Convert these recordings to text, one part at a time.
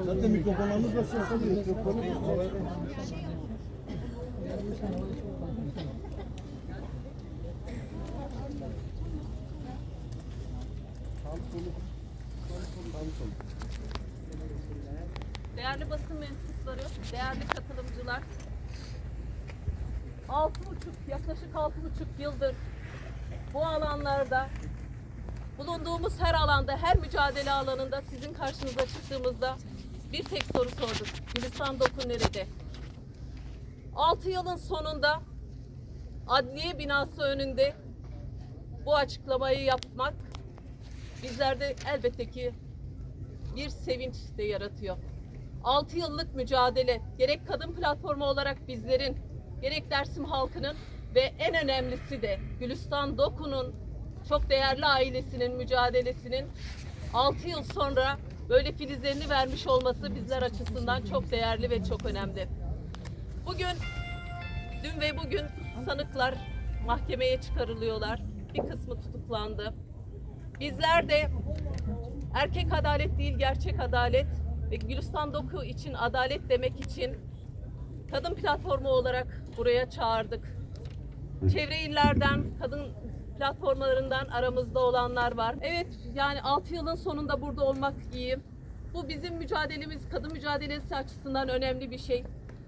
Zaten mikrofonlarımız da ses alıyor. Mikrofonu Değerli basın mensupları, değerli katılımcılar, yaklaşık 6,5 yıldır bu alanlarda, bulunduğumuz her alanda, her mücadele alanında sizin karşınıza çıktığımızda bir tek soru sorduk. Gülistan Doku nerede? 6 yılın sonunda adliye binası önünde bu açıklamayı yapmak bizlerde elbette ki bir sevinç de yaratıyor. 6 yıllık mücadele, gerek kadın platformu olarak bizlerin, gerek Dersim halkının ve en önemlisi de Gülistan Doku'nun çok değerli ailesinin mücadelesinin 6 yıl sonra böyle filizlerini vermiş olması bizler açısından çok değerli ve çok önemli. Dün ve bugün sanıklar mahkemeye çıkarılıyorlar. Bir kısmı tutuklandı. Bizler de erkek adalet değil, gerçek adalet ve Gülistan Doku için adalet demek için kadın platformu olarak buraya çağırdık. Çevre illerden, kadın platformlarından aramızda olanlar var. Evet, yani 6 yılın sonunda burada olmak iyi. Bu bizim mücadelemiz, kadın mücadelesi açısından önemli bir şey.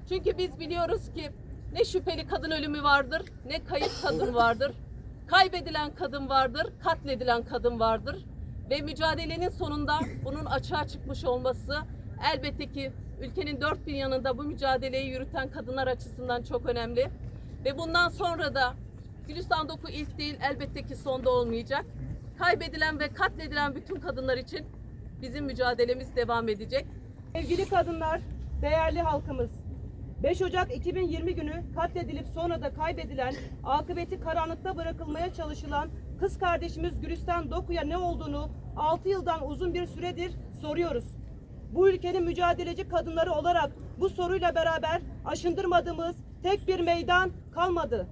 Çünkü biz biliyoruz ki ne şüpheli kadın ölümü vardır, ne kayıp kadın vardır. Kaybedilen kadın vardır, katledilen kadın vardır. Ve mücadelenin sonunda bunun açığa çıkmış olması elbette ki ülkenin dört bir yanında bu mücadeleyi yürüten kadınlar açısından çok önemli. Ve bundan sonra da Gülistan Doku ilk değil, elbette ki sonda olmayacak. Kaybedilen ve katledilen bütün kadınlar için bizim mücadelemiz devam edecek. Sevgili kadınlar, değerli halkımız, 5 Ocak 2020 günü katledilip sonra da kaybedilen, akıbeti karanlıkta bırakılmaya çalışılan kız kardeşimiz Gülistan Doku'ya ne olduğunu 6 yıldan uzun bir süredir soruyoruz. Bu ülkenin mücadeleci kadınları olarak bu soruyla beraber aşındırmadığımız tek bir meydan kalmadı.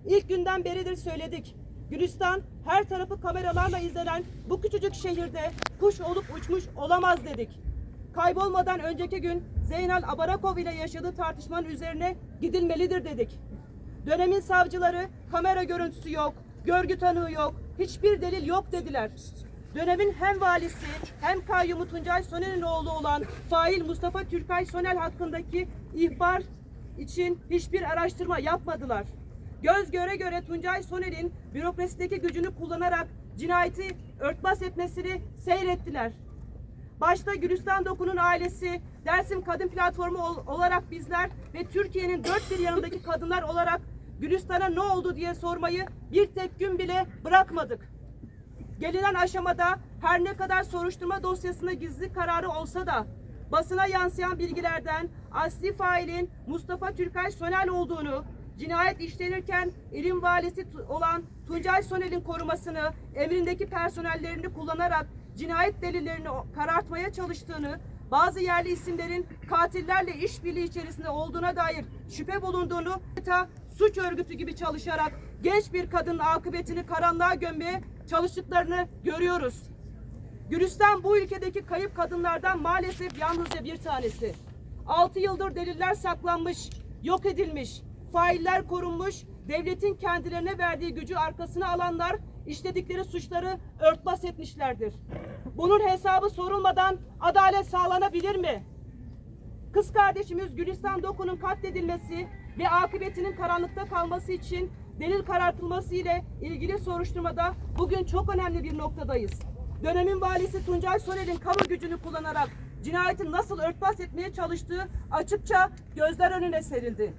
İlk günden beridir söyledik. Gülistan her tarafı kameralarla izlenen bu küçücük şehirde kuş olup uçmuş olamaz dedik. Kaybolmadan önceki gün Zeynal Abarakov ile yaşadığı tartışmanın üzerine gidilmelidir dedik. Dönemin savcıları kamera görüntüsü yok, görgü tanığı yok, hiçbir delil yok dediler. Dönemin hem valisi hem kayyumu Tuncay Soner'in oğlu olan fail Mustafa Türkay Soner hakkındaki ihbar için hiçbir araştırma yapmadılar. Göz göre göre Tuncay Soner'in bürokrasideki gücünü kullanarak cinayeti örtbas etmesini seyrettiler. Başta Gülistan Doku'nun ailesi, Dersim Kadın Platformu olarak bizler ve Türkiye'nin dört bir yanındaki kadınlar olarak Gülistan'a ne oldu diye sormayı bir tek gün bile bırakmadık. Gelinen aşamada her ne kadar soruşturma dosyasında gizli kararı olsa da basına yansıyan bilgilerden asli failin Mustafa Türkay Soner olduğunu, cinayet işlenirken ilin valisi olan Tuncay Soner'in korumasını, emrindeki personellerini kullanarak cinayet delillerini karartmaya çalıştığını, bazı yerli isimlerin katillerle işbirliği içerisinde olduğuna dair şüphe bulunduğunu, suç örgütü gibi çalışarak genç bir kadının akıbetini karanlığa gömmeye çalıştıklarını görüyoruz. Gülistan bu ülkedeki kayıp kadınlardan maalesef yalnızca bir tanesi. 6 yıldır deliller saklanmış, yok edilmiş, failler korunmuş, devletin kendilerine verdiği gücü arkasına alanlar işledikleri suçları örtbas etmişlerdir. Bunun hesabı sorulmadan adalet sağlanabilir mi? Kız kardeşimiz Gülistan Doku'nun katledilmesi ve akıbetinin karanlıkta kalması için delil karartılması ile ilgili soruşturmada bugün çok önemli bir noktadayız. Dönemin valisi Tuncay Soner'in kamu gücünü kullanarak cinayeti nasıl örtbas etmeye çalıştığı açıkça gözler önüne serildi.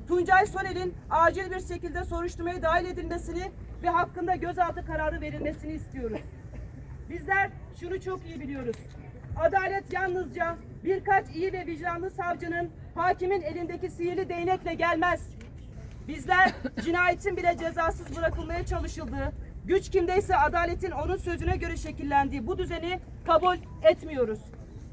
Tuncay Soner'in acil bir şekilde soruşturmaya dahil edilmesini ve hakkında gözaltı kararı verilmesini istiyoruz. Bizler şunu çok iyi biliyoruz. Adalet yalnızca birkaç iyi ve vicdanlı savcının, hakimin elindeki sihirli değnekle gelmez. Bizler cinayetin bile cezasız bırakılmaya çalışıldığı, güç kimdeyse adaletin onun sözüne göre şekillendiği bu düzeni kabul etmiyoruz.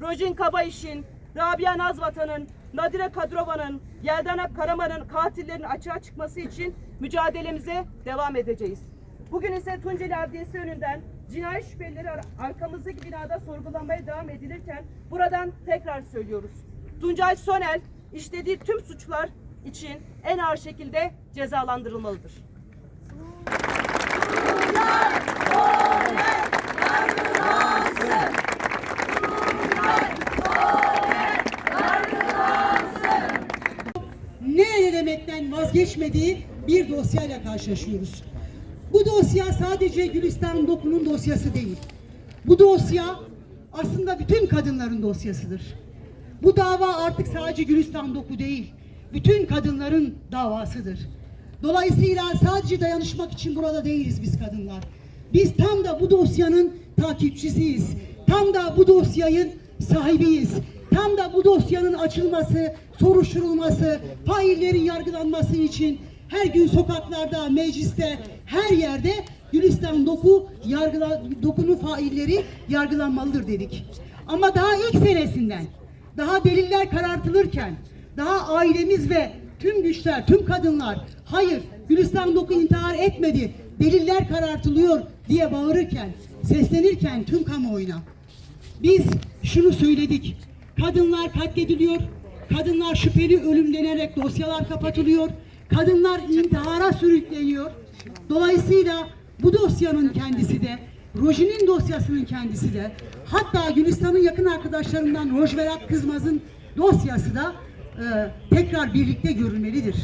Rojin Kabayiş'in, Rabia Nazvatan'ın, Nadire Kadrova'nın, Yeldana Karaman'ın katillerinin açığa çıkması için mücadelemize devam edeceğiz. Bugün ise Tunceli Adliyesi önünden cinayet şüphelileri arkamızdaki binada sorgulanmaya devam edilirken buradan tekrar söylüyoruz. Tuncay Sonel işlediği tüm suçlar için en ağır şekilde cezalandırılmalıdır. Ne elemekten vazgeçmediği bir dosyayla karşılaşıyoruz. Bu dosya sadece Gülistan Doku'nun dosyası değil. Bu dosya aslında bütün kadınların dosyasıdır. Bu dava artık sadece Gülistan Doku değil, bütün kadınların davasıdır. Dolayısıyla sadece dayanışmak için burada değiliz biz kadınlar. Biz tam da bu dosyanın takipçisiyiz. Tam da bu dosyanın sahibiyiz. Tam da bu dosyanın açılması, soruşturulması, faillerin yargılanması için her gün sokaklarda, mecliste, her yerde Gülistan Doku'nun failleri yargılanmalıdır dedik. Ama daha ilk senesinden, daha deliller karartılırken, daha ailemiz ve tüm güçler, tüm kadınlar, hayır Gülistan Doku intihar etmedi, deliller karartılıyor diye bağırırken, seslenirken tüm kamuoyuna biz şunu söyledik: kadınlar katlediliyor, kadınlar şüpheli ölüm denerek dosyalar kapatılıyor, kadınlar intihara sürükleniyor. Dolayısıyla bu dosyanın kendisi de, Rojin'in dosyasının kendisi de, hatta Gülistan'ın yakın arkadaşlarından Rojverat Kızmaz'ın dosyası da tekrar birlikte görülmelidir.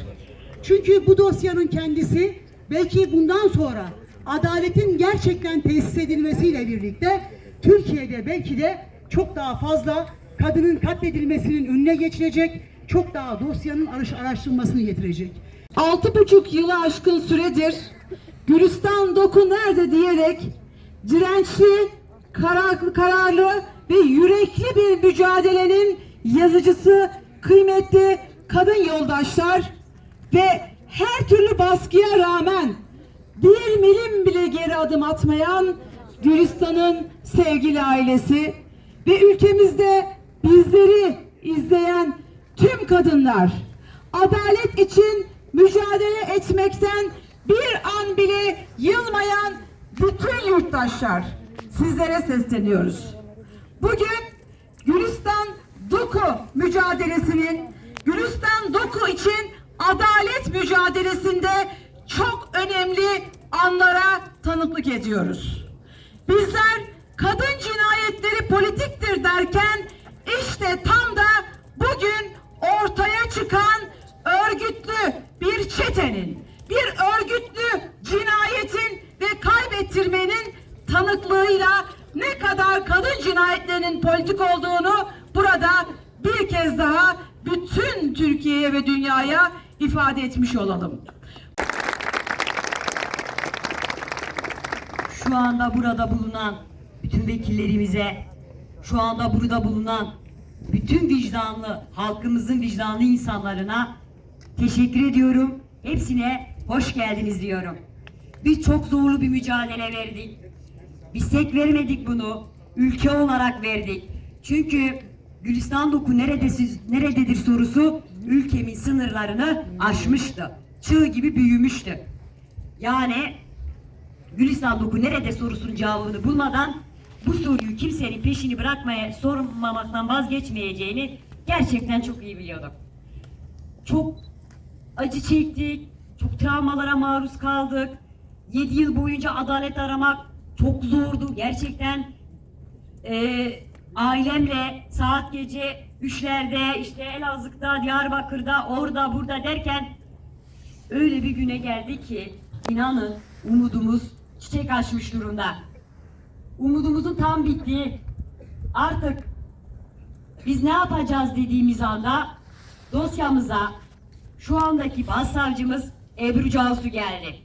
Çünkü bu dosyanın kendisi belki bundan sonra adaletin gerçekten tesis edilmesiyle birlikte Türkiye'de belki de çok daha fazla kadının katledilmesinin önüne geçilecek, çok daha dosyanın araştırılmasını getirecek. 6,5 yılı aşkın süredir Gülistan Doku nerede diyerek dirençli, kararlı ve yürekli bir mücadelenin yazıcısı kıymetli kadın yoldaşlar ve her türlü baskıya rağmen bir milim bile geri adım atmayan Gülistan'ın sevgili ailesi ve ülkemizde bizleri izleyen tüm kadınlar, adalet için mücadele etmekten bir an bile yılmayan bütün yurttaşlar, sizlere sesleniyoruz. Bugün Gülistan Doku mücadelesinin, Gülistan Doku için adalet mücadelesinde çok önemli anlara tanıklık ediyoruz. Bizler kadın cinayetleri politiktir derken işte tam da bugün ortaya çıkan örgütlü bir çetenin, bir örgütlü cinayetin ve kaybettirmenin tanıklığıyla ne kadar kadın cinayetlerinin politik olduğunu burada bir kez daha bütün Türkiye'ye ve dünyaya ifade etmiş olalım. Şu anda burada bulunan bütün vekillerimize, şu anda burada bulunan bütün vicdanlı, halkımızın vicdanlı insanlarına teşekkür ediyorum. Hepsine hoş geldiniz diyorum. Biz çok zorlu bir mücadele verdik. Biz tek vermedik bunu, ülke olarak verdik. Çünkü Gülistan Doku nerededir sorusu ülkemin sınırlarını aşmıştı. Çığ gibi büyümüştü. Yani Gülistan Doku nerede sorusunun cevabını bulmadan bu soruyu kimsenin peşini sormamaktan vazgeçmeyeceğini gerçekten çok iyi biliyorduk. Çok acı çektik, çok travmalara maruz kaldık. 7 yıl boyunca adalet aramak çok zordu. Gerçekten ailemle saat gece 3'lerde işte Elazığ'da, Diyarbakır'da, orada, burada derken öyle bir güne geldi ki inanın umudumuz çiçek açmış durumda. Umudumuzun tam bittiği, artık biz ne yapacağız dediğimiz anda dosyamıza şu andaki başsavcımız Ebru Cansu geldi.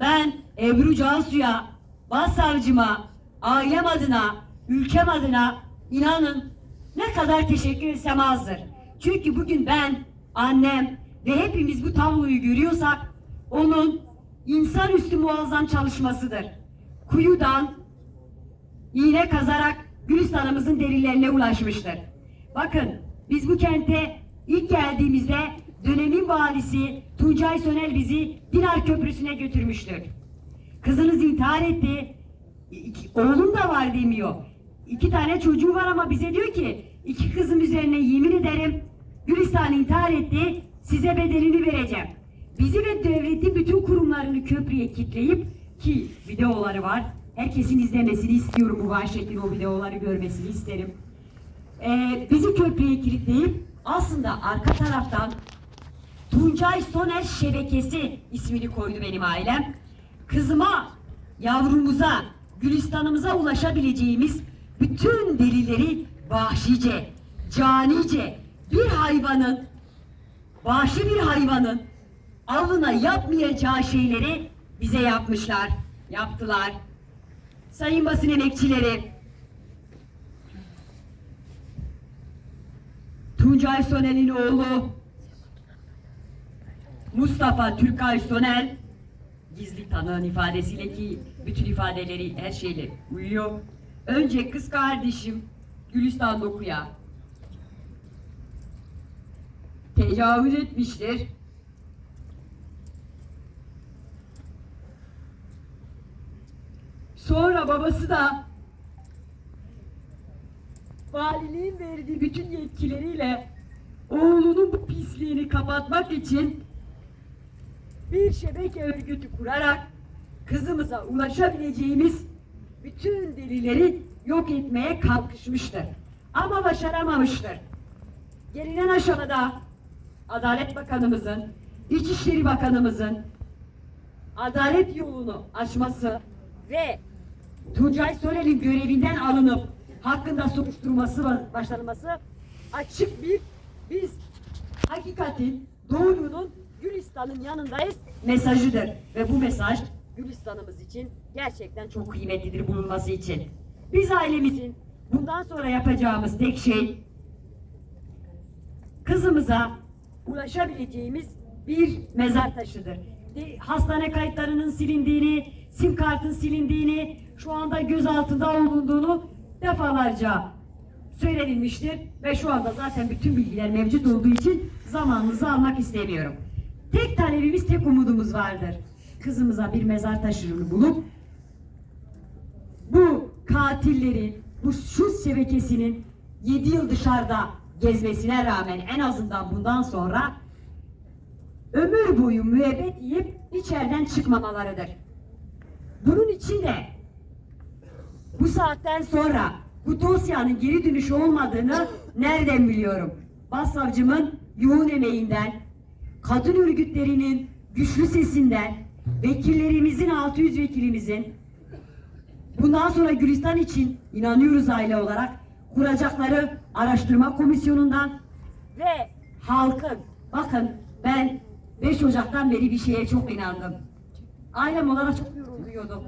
Ben Ebru Cansu'ya, başsavcıma, ailem adına, ülkem adına inanın ne kadar teşekkür etsem azdır. Çünkü bugün ben, annem ve hepimiz bu tabloyu görüyorsak onun insanüstü muazzam çalışmasıdır. Kuyudan iğne kazarak Gülistan'ımızın derinlerine ulaşmıştır. Bakın biz bu kente ilk geldiğimizde dönemin valisi Tuncay Sonel bizi Dinar Köprüsü'ne götürmüştür. Kızınız intihar etti. Oğlum da var demiyor. 2 tane çocuğu var ama bize diyor ki 2 kızım üzerine yemin ederim Gülistan intihar etti. Size bedelini vereceğim. Bizi ve devletin bütün kurumlarını köprüye kilitleyip, ki videoları var. Herkesin izlemesini istiyorum, bu vahşetin o videoları görmesini isterim. Bizi köprüye kilitleyip aslında arka taraftan Tuncay Soner Şebekesi ismini koydu benim ailem. Kızıma, yavrumuza, Gülistan'ımıza ulaşabileceğimiz bütün delilleri vahşice, canice bir hayvanın, vahşi bir hayvanın avına yapmayacağı şeyleri bize yapmışlar, yaptılar. Sayın basın emekçileri, Tuncay Soner'in oğlu Mustafa Türkay Soner, gizli tanığın ifadesiyle, ki bütün ifadeleri her şeyle uyuyor. Önce kız kardeşim Gülistan Doku'ya tecavüz etmiştir. Sonra babası da valiliğin verdiği bütün yetkileriyle oğlunun bu pisliğini kapatmak için bir şebeke örgütü kurarak kızımıza ulaşabileceğimiz bütün delilleri yok etmeye kalkışmıştır. Ama başaramamıştır. Gelinen aşamada Adalet Bakanımızın, İçişleri Bakanımızın adalet yolunu açması ve Tuncay Soner'in görevinden alınıp hakkında soruşturması başlanması açık bir, biz hakikatin, doğrunun Gülistan'ın yanındayız mesajıdır. Ve bu mesaj Gülistan'ımız için gerçekten çok kıymetlidir bulunması için. Biz ailemizin bundan sonra yapacağımız tek şey kızımıza ulaşabileceğimiz bir mezar taşıdır. Hastane kayıtlarının silindiğini, sim kartın silindiğini, şu anda gözaltında olunduğunu defalarca söylenilmiştir ve şu anda zaten bütün bilgiler mevcut olduğu için zamanınızı almak istemiyorum. Tek talebimiz, tek umudumuz vardır. Kızımıza bir mezar taşını bulup bu katillerin, bu suç şebekesinin 7 yıl dışarıda gezmesine rağmen en azından bundan sonra ömür boyu müebbet yiyip içeriden çıkmamalarıdır. Bunun için de bu saatten sonra bu dosyanın geri dönüşü olmadığını nereden biliyorum? Başsavcımın yoğun emeğinden, kadın örgütlerinin güçlü sesinden, vekillerimizin, 600 vekilimizin bundan sonra Gülistan için inanıyoruz aile olarak kuracakları araştırma komisyonundan ve halkın, bakın ben 5 Ocak'tan beri bir şeye çok inandım. Ailem olarak çok yoruluyordum.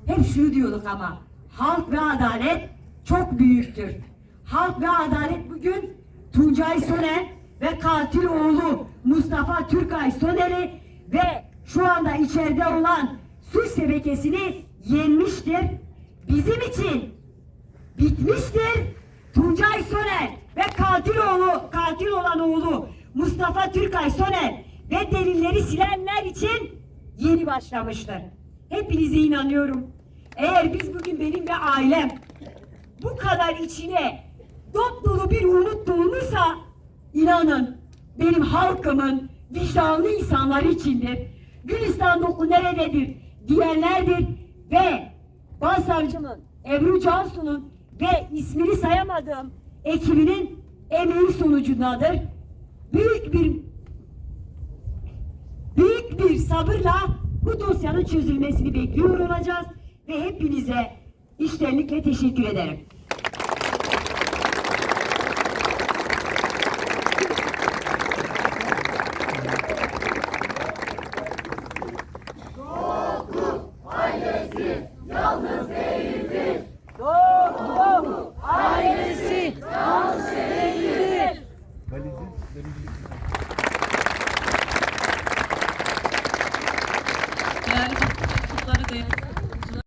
Hep şunu diyorduk ama halk ve adalet çok büyüktür. Halk ve adalet bugün Tuncay Soner ve katil oğlu Mustafa Türkay Soner'i ve şu anda içeride olan suç şebekesini yenmiştir. Bizim için bitmiştir. Tuncay Soner ve katil olan oğlu Mustafa Türkay Soner ve delilleri silenler için yeni başlamıştır. Hepinize inanıyorum. Eğer biz bugün, benim ve ailem bu kadar içine dop dolu bir umut dolmuşsa, inanın benim halkımın vicdanlı insanları içindir. Gülistan Doku nerededir diyenlerdir ve Başsavcımın, Ebru Cansu'nun ve ismini sayamadığım ekibinin emeği sonucundadır. Büyük bir sabırla bu dosyanın çözülmesini bekliyor olacağız ve hepinize içtenlikle teşekkür ederim.